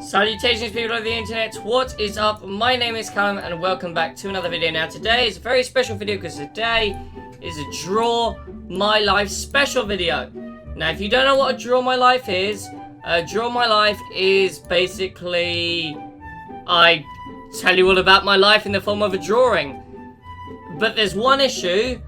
Salutations people of the internet, what is up? My name is Callum and welcome back to another video. Now today is a very special video because today is a Draw My Life special video. Now if you don't know what a Draw My Life is, Draw My Life is basically I tell you all about my life in the form of a drawing. But there's one issue,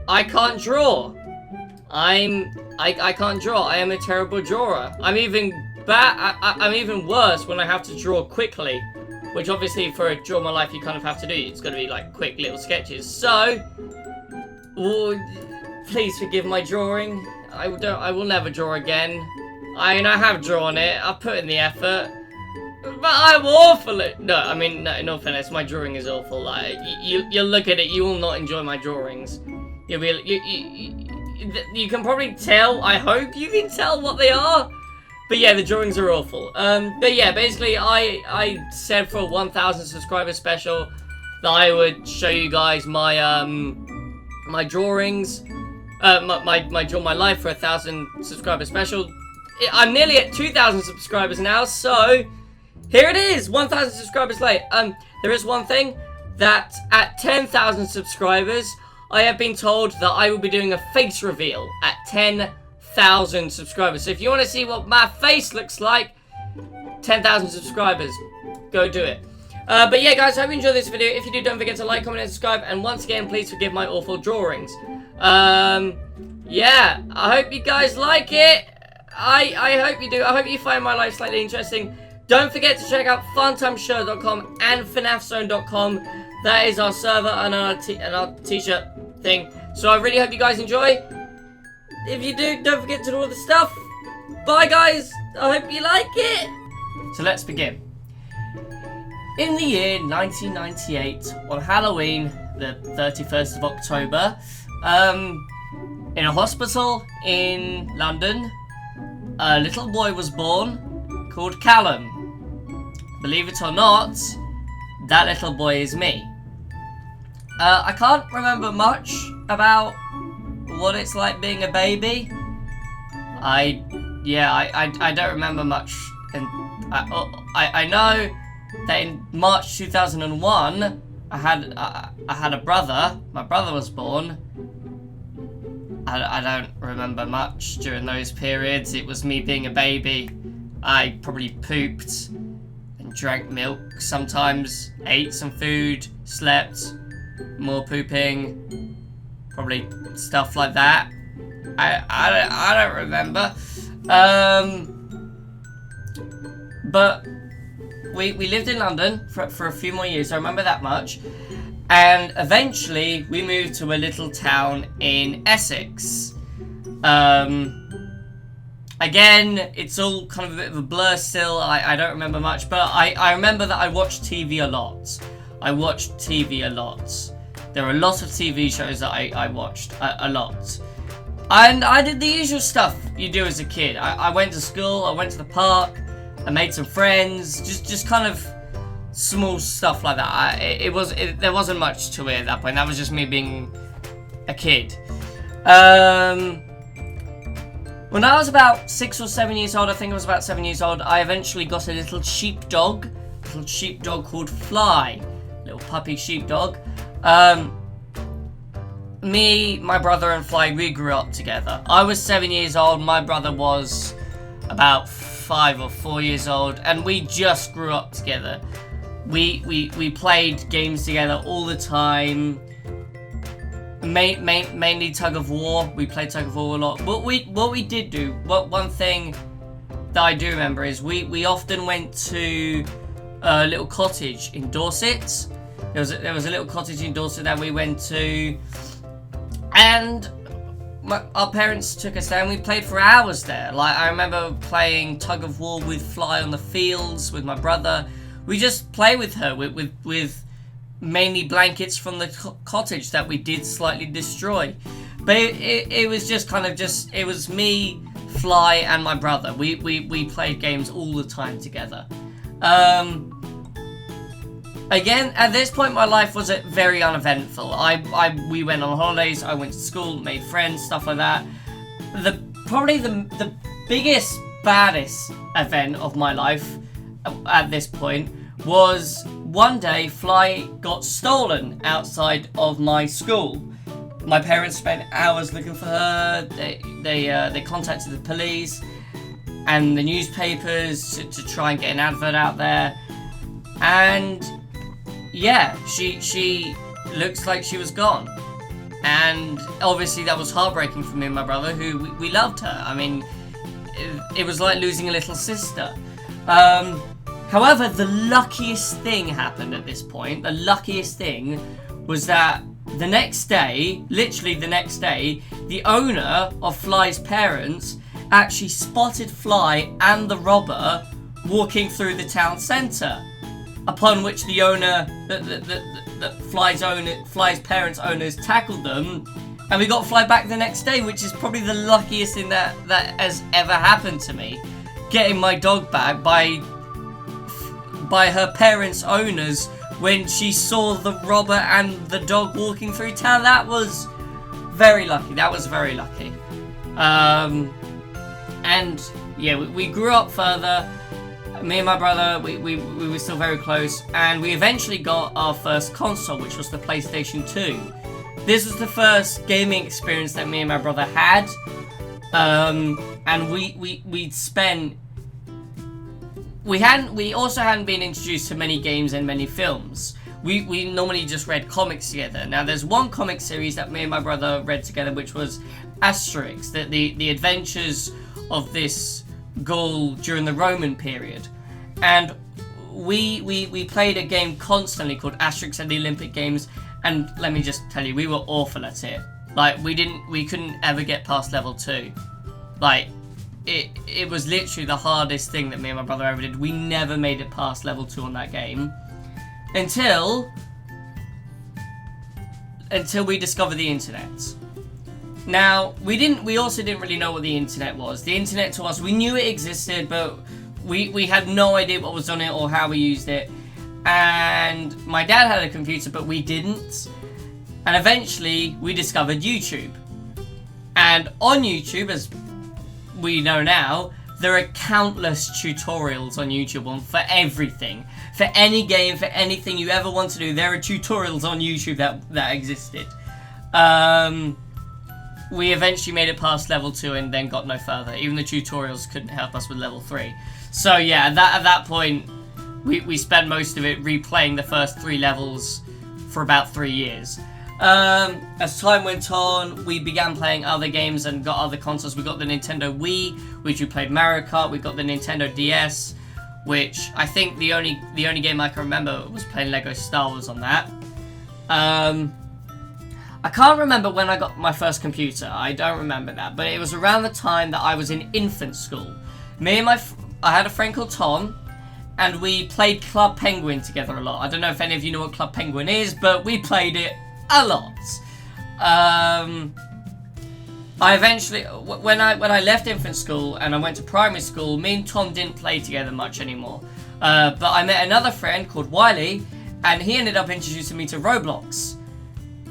I can't draw. I can't draw. I am a terrible drawer. I'm even worse when I have to draw quickly, which obviously for a Draw My Life you kind of have to do. It's going to be like quick little sketches. So, please forgive my drawing. I will never draw again. I have drawn it. I've put in the effort, but I'm awful at. No, in all fairness, my drawing is awful. Like you'll look at it, you will not enjoy my drawings. You can probably tell. I hope you can tell what they are. But yeah, the drawings are awful. But yeah, basically, I said for a 1,000 subscriber special that I would show you guys my my drawings, my Draw My Life for a 1,000 subscriber special. I'm nearly at 2,000 subscribers now, so here it is, 1,000 subscribers late. There is one thing that at 10,000 subscribers, I have been told that I will be doing a face reveal at 10,000 subscribers. So if you want to see what my face looks like, 10,000 subscribers, go do it. But yeah, guys, I hope you enjoyed this video. If you do, don't forget to like, comment, and subscribe. And once again, please forgive my awful drawings. Yeah, I hope you guys like it. I hope you do. I hope you find my life slightly interesting. Don't forget to check out funtimeshow.com and FNAFzone.com. That is our server and our t-shirt thing. So I really hope you guys enjoy. If you do, don't forget to do all the stuff. Bye guys, I hope you like it. So let's begin. In the year 1998, on Halloween, the 31st of October, in a hospital in London, a little boy was born called Callum. Believe it or not, that little boy is me. I can't remember much about what it's like being a baby. I don't remember much. And I know that in March 2001, I had a brother. My brother was born. I don't remember much during those periods. It was me being a baby. I probably pooped and drank milk sometimes, ate some food, slept, more pooping, probably stuff like that. I don't remember. But we lived in London for a few more years. I remember that much. And eventually we moved to a little town in Essex. Again, it's all kind of a bit of a blur still. I don't remember much, but I remember that I watched TV a lot. I watched TV a lot. There were a lot of TV shows that I watched a lot. And I did the usual stuff you do as a kid. I went to school, I went to the park, I made some friends, just kind of small stuff like that. There wasn't much to it at that point. That was just me being a kid. When I was about 6 or 7 years old, I think I was about 7 years old, I eventually got a little sheepdog called Fly. Little puppy sheepdog. Me, my brother and Fly, we grew up together. I was 7 years old, my brother was about 5 or 4 years old, and we just grew up together. We played games together all the time. Mainly tug of war. We played tug of war a lot. What we did do, one thing that I do remember is we often went to a little cottage in Dorset. There was a little cottage in Dorset that we went to, and our parents took us there and we played for hours there. Like, I remember playing tug of war with Fly on the fields with my brother. We just play with her with mainly blankets from the cottage that we did slightly destroy. But it was just kind of it was me, Fly, and my brother. We played games all the time together. Again, at this point, my life was very uneventful. We went on holidays, I went to school, made friends, stuff like that. Probably the biggest baddest event of my life at this point was one day Fly got stolen outside of my school. My parents spent hours looking for her. They contacted the police and the newspapers to try and get an advert out there. And yeah, she looks like she was gone. And obviously that was heartbreaking for me and my brother, who we loved her. I mean, it was like losing a little sister. However, the luckiest thing happened at this point. The luckiest thing was that the next day, literally the next day, the owner of Fly's parents actually spotted Fly and the robber walking through the town centre. Upon which the owner, Fly's parents' owners tackled them, and we got Fly back the next day, which is probably the luckiest thing that has ever happened to me. Getting my dog back by her parents' owners when she saw the robber and the dog walking through town. That was very lucky. That was very lucky. And yeah, we grew up further. Me and my brother, we were still very close, and we eventually got our first console, which was the PlayStation 2. This was the first gaming experience that me and my brother had, and we also hadn't been introduced to many games and many films. We normally just read comics together. Now there's one comic series that me and my brother read together, which was Asterix, the adventures of this Gaul during the Roman period. And we played a game constantly called Asterix and the Olympic Games, and let me just tell you, we were awful at it. Like, we couldn't ever get past level 2. Like, it was literally the hardest thing that me and my brother ever did. We never made it past level 2 on that game until we discovered the internet. Now, we also didn't really know what the internet was. The internet to us, we knew it existed, but we had no idea what was on it or how we used it. And my dad had a computer, but we didn't. And eventually, we discovered YouTube. And on YouTube, as we know now, there are countless tutorials on YouTube for everything. For any game, for anything you ever want to do, there are tutorials on YouTube that existed. We eventually made it past level 2 and then got no further. Even the tutorials couldn't help us with level 3. So yeah, at that point, we spent most of it replaying the first 3 levels for about 3 years. As time went on, we began playing other games and got other consoles. We got the Nintendo Wii, which we played Mario Kart. We got the Nintendo DS, which I think the only game I can remember was playing Lego Star Wars on that. I can't remember when I got my first computer. I don't remember that, but it was around the time that I was in infant school. I had a friend called Tom, and we played Club Penguin together a lot. I don't know if any of you know what Club Penguin is, but we played it a lot. I eventually, when I left infant school and I went to primary school, me and Tom didn't play together much anymore. But I met another friend called Wiley, and he ended up introducing me to Roblox,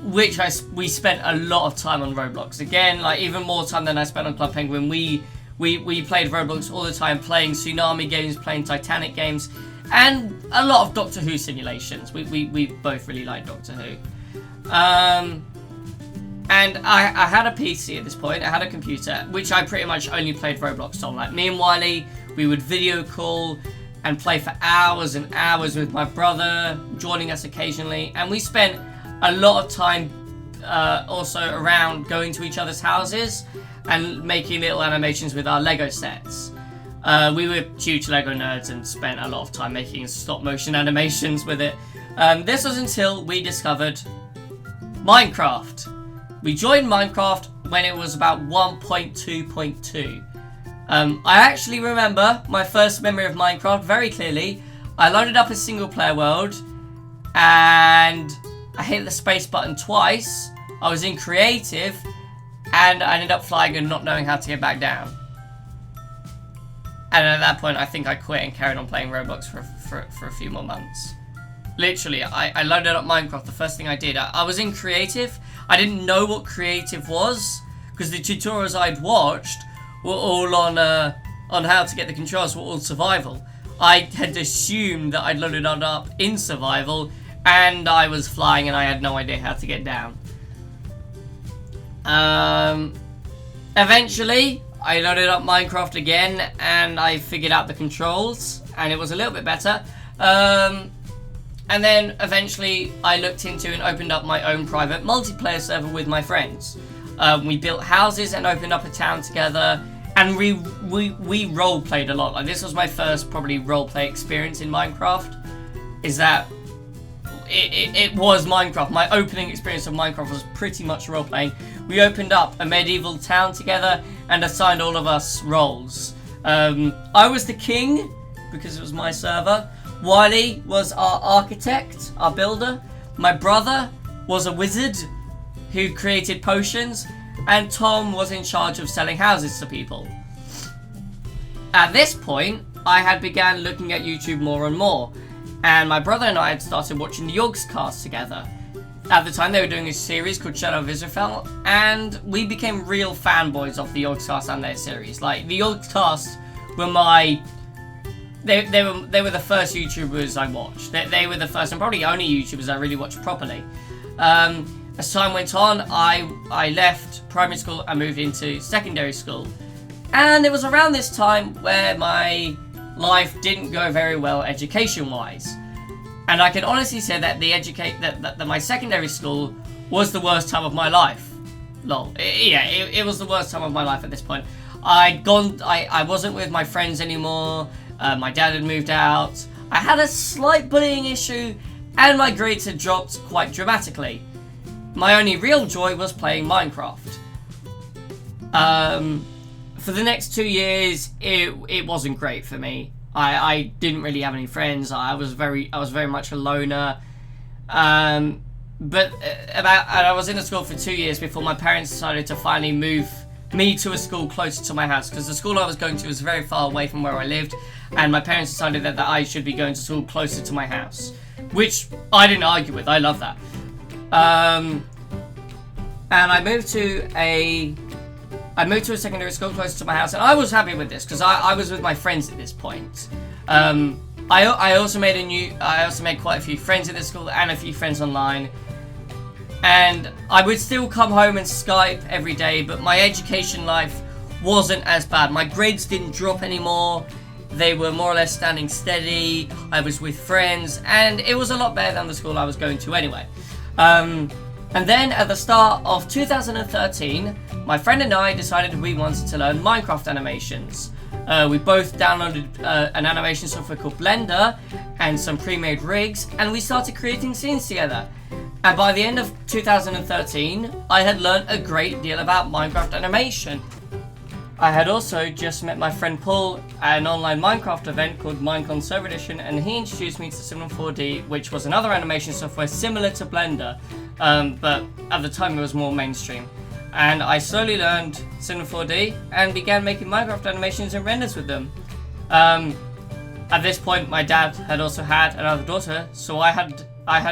which we spent a lot of time on Roblox. Again, like even more time than I spent on Club Penguin. We played Roblox all the time, playing Tsunami games, playing Titanic games, and a lot of Doctor Who simulations. We both really liked Doctor Who. And I had a PC at this point. I had a computer, which I pretty much only played Roblox on. Like me and Wiley, we would video call and play for hours and hours with my brother, joining us occasionally. And we spent a lot of time also around going to each other's houses and making little animations with our Lego sets. We were huge Lego nerds and spent a lot of time making stop motion animations with it. This was until we discovered Minecraft. We joined Minecraft when it was about 1.2.2. I actually remember my first memory of Minecraft very clearly. I loaded up a single player world and I hit the space button twice. I was in creative and I ended up flying and not knowing how to get back down. And at that point I think I quit and carried on playing Roblox for a few more months. Literally, I loaded up Minecraft. The first thing I did, I was in creative. I didn't know what creative was because the tutorials I'd watched were all on on how to get the controls were all survival. I had assumed that I'd loaded it up in survival, and I was flying and I had no idea how to get down. Eventually, I loaded up Minecraft again, and I figured out the controls, and it was a little bit better. And then eventually I looked into and opened up my own private multiplayer server with my friends. We built houses and opened up a town together, and we role played a lot. Like, this was my first probably role play experience in Minecraft. Is that it was Minecraft. My opening experience of Minecraft was pretty much role playing. We opened up a medieval town together and assigned all of us roles. I was the king because it was my server. Wiley was our architect, our builder. My brother was a wizard who created potions, and Tom was in charge of selling houses to people. At this point, I had began looking at YouTube more and more, and my brother and I had started watching the Yogscast together. At the time, they were doing a series called Shadow of Israel, and we became real fanboys of the Yogscast and their series. Like, the Yogscast were my... They were the first YouTubers I watched. They were the first and probably only YouTubers I really watched properly. As time went on, I left primary school and moved into secondary school. And it was around this time where my life didn't go very well education-wise. And I can honestly say that that my secondary school was the worst time of my life. Lol. It was the worst time of my life at this point. I wasn't with my friends anymore. My dad had moved out. I had a slight bullying issue, and my grades had dropped quite dramatically. My only real joy was playing Minecraft. For the next 2 years, it wasn't great for me. I didn't really have any friends. I was very much a loner. But I was in the school for 2 years before my parents decided to finally move me to a school closer to my house, because the school I was going to was very far away from where I lived, and my parents decided that I should be going to school closer to my house, which I didn't argue with. I love that. And I moved to a secondary school closer to my house, and I was happy with this because I was with my friends at this point. I also made quite a few friends at this school and a few friends online. And I would still come home and Skype every day, but my education life wasn't as bad. My grades didn't drop anymore. They were more or less standing steady. I was with friends, and it was a lot better than the school I was going to anyway. And then at the start of 2013, my friend and I decided we wanted to learn Minecraft animations. We both downloaded an animation software called Blender and some pre-made rigs, and we started creating scenes together. And by the end of 2013, I had learned a great deal about Minecraft animation. I had also just met my friend Paul at an online Minecraft event called Minecon Server Edition, and he introduced me to Cinema 4D, which was another animation software similar to Blender, but at the time it was more mainstream. And I slowly learned Cinema 4D and began making Minecraft animations and renders with them. At this point, my dad had also had another daughter, so I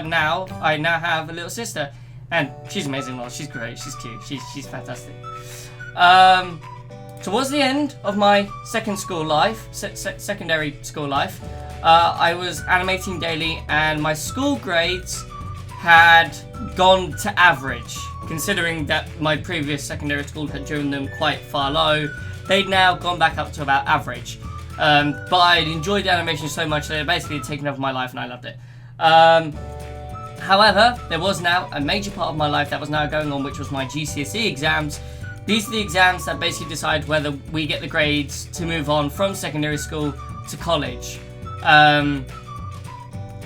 now have a little sister, and she's amazing. Well, she's great, she's cute, she's fantastic. Towards the end of my secondary school life, I was animating daily, and my school grades had gone to average. Considering that my previous secondary school had driven them quite far low, they'd now gone back up to about average. But I enjoyed animation so much that it basically had taken over my life, and I loved it. However, there was now a major part of my life that was now going on, which was my GCSE exams. These are the exams that basically decide whether we get the grades to move on from secondary school to college.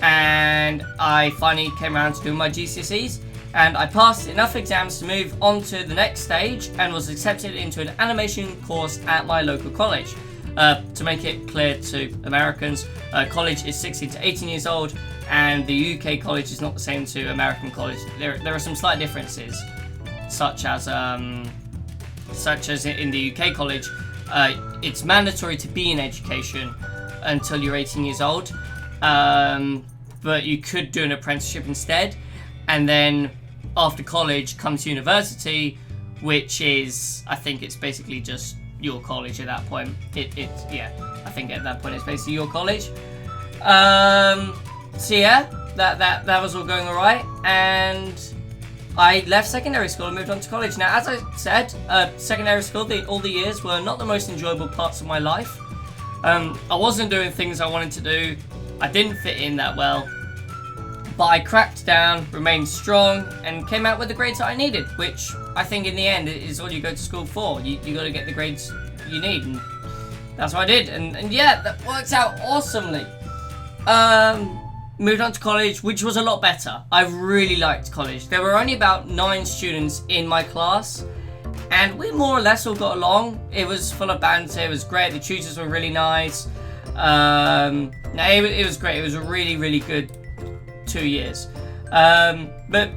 And I finally came around to doing my GCSEs, and I passed enough exams to move on to the next stage and was accepted into an animation course at my local college. To make it clear to Americans, college is 16 to 18 years old, and the UK college is not the same to American college. There are some slight differences, such as in the UK college, it's mandatory to be in education until you're 18 years old, but you could do an apprenticeship instead, and then after college comes university, which is, I think it's basically just your college at that point. Yeah, I think at that point it's basically your college. So yeah, that was all going alright, and I left secondary school and moved on to college. Now, as I said, secondary school, all the years were not the most enjoyable parts of my life. I wasn't doing things I wanted to do. I didn't fit in that well. But I cracked down, remained strong, and came out with the grades that I needed, which I think in the end is all you go to school for. You got to get the grades you need, and that's what I did. And yeah, that worked out awesomely. Moved on to college, which was a lot better. I really liked college. There were only about 9 students in my class, and we more or less all got along. It was full of banter. It was great. The tutors were really nice. No, it was great. It was a really, really good 2 years. But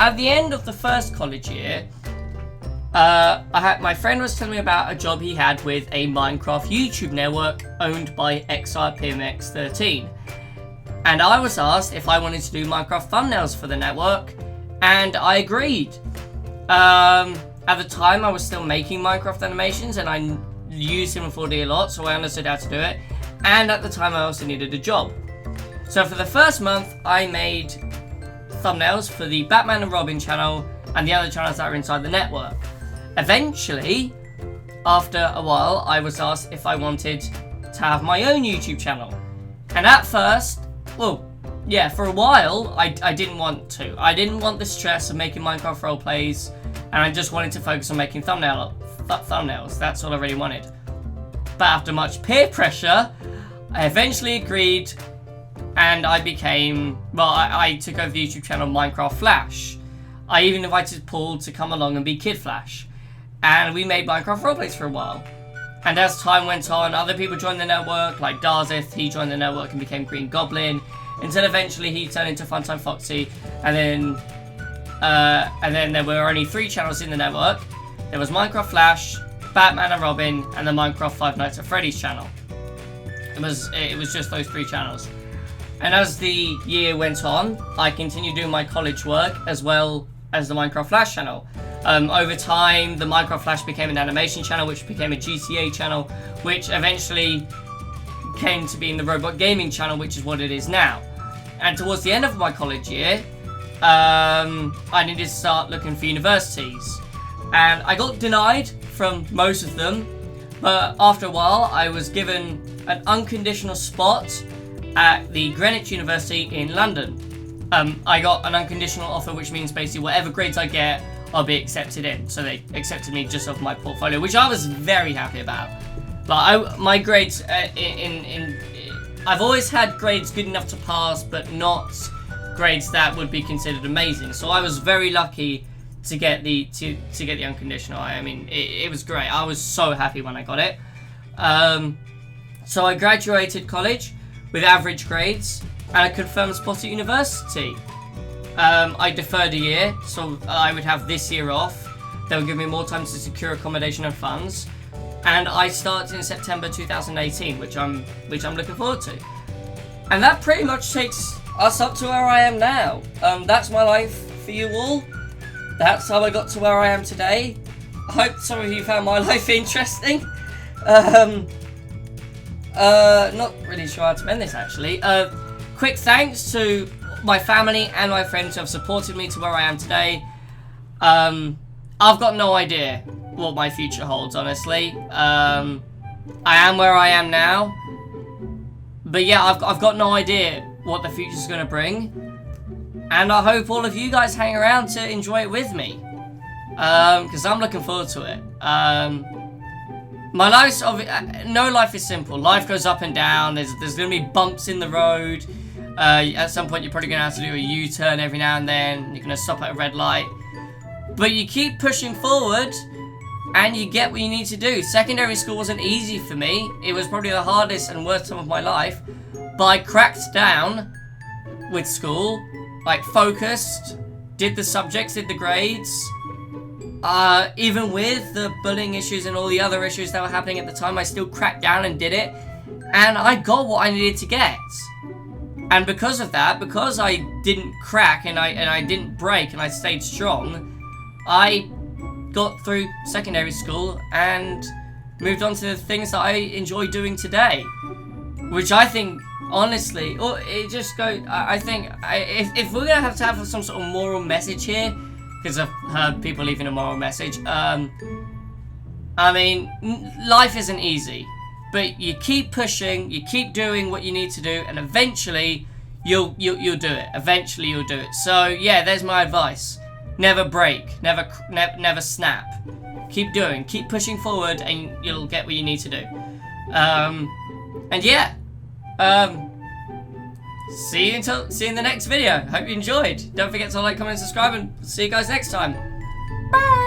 at the end of the first college year, my friend was telling me about a job he had with a Minecraft YouTube network owned by XRPMX13. And I was asked if I wanted to do Minecraft thumbnails for the network, and I agreed. At the time, I was still making Minecraft animations, and I used Cinema 4D a lot, so I understood how to do it. And at the time, I also needed a job. So for the first month, I made thumbnails for the Batman and Robin channel and the other channels that are inside the network. Eventually, after a while, I was asked if I wanted to have my own YouTube channel. And at first, well, yeah, for a while, I didn't want to. I didn't want the stress of making Minecraft roleplays, and I just wanted to focus on making thumbnails. That's all I really wanted. But after much peer pressure, I eventually agreed, and I took over the YouTube channel Minecraft Flash. I even invited Paul to come along and be Kid Flash. And we made Minecraft roleplays for a while. And as time went on, other people joined the network, like Darzith. He joined the network and became Green Goblin, until eventually he turned into Funtime Foxy. And then there were only 3 channels in the network. There was Minecraft Flash, Batman and Robin, and the Minecraft Five Nights at Freddy's channel. It was just those 3 channels. And as the year went on, I continued doing my college work as well as the Minecraft Flash channel. Over time, the Minecraft Flash became an animation channel, which became a GTA channel, which eventually came to being the Robot Gaming channel, which is what it is now. And towards the end of my college year, I needed to start looking for universities. And I got denied from most of them, but after a while, I was given an unconditional spot at the Greenwich University in London. I got an unconditional offer, which means basically whatever grades I get, I'll be accepted in. So they accepted me just off my portfolio, which I was very happy about. Like my grades I've always had grades good enough to pass, but not grades that would be considered amazing. So I was very lucky to get the unconditional. I mean, it was great. I was so happy when I got it. So I graduated college with average grades and a confirmed spot at university. I deferred a year, so I would have this year off. They would give me more time to secure accommodation and funds. And I started in September 2018, which I'm looking forward to. And that pretty much takes us up to where I am now. That's my life for you all. That's how I got to where I am today. I hope some of you found my life interesting. Not really sure how to end this actually. Quick thanks to my family and my friends who have supported me to where I am today. I've got no idea what my future holds, honestly. I am where I am now. But yeah, I've got no idea what the future's going to bring. And I hope all of you guys hang around to enjoy it with me. Because I'm looking forward to it. No life is simple. Life goes up and down. There's going to be bumps in the road. At some point, you're probably going to have to do a U-turn every now and then. You're going to stop at a red light. But you keep pushing forward, and you get what you need to do. Secondary school wasn't easy for me. It was probably the hardest and worst time of my life. But I cracked down with school. Like, focused. Did the subjects, did the grades. Even with the bullying issues and all the other issues that were happening at the time, I still cracked down and did it. And I got what I needed to get. And because of that, because I didn't crack and I didn't break and I stayed strong, I got through secondary school and moved on to the things that I enjoy doing today, which I think, honestly, it just goes. I think if we're gonna have to have some sort of moral message here, because I've heard people leaving a moral message. I mean, life isn't easy, but you keep pushing, you keep doing what you need to do, and eventually you'll do it. Eventually you'll do it. So yeah, there's my advice. Never break, never snap. Keep doing, keep pushing forward, and you'll get what you need to do. And yeah, see you in the next video. Hope you enjoyed. Don't forget to like, comment, and subscribe, and see you guys next time. Bye.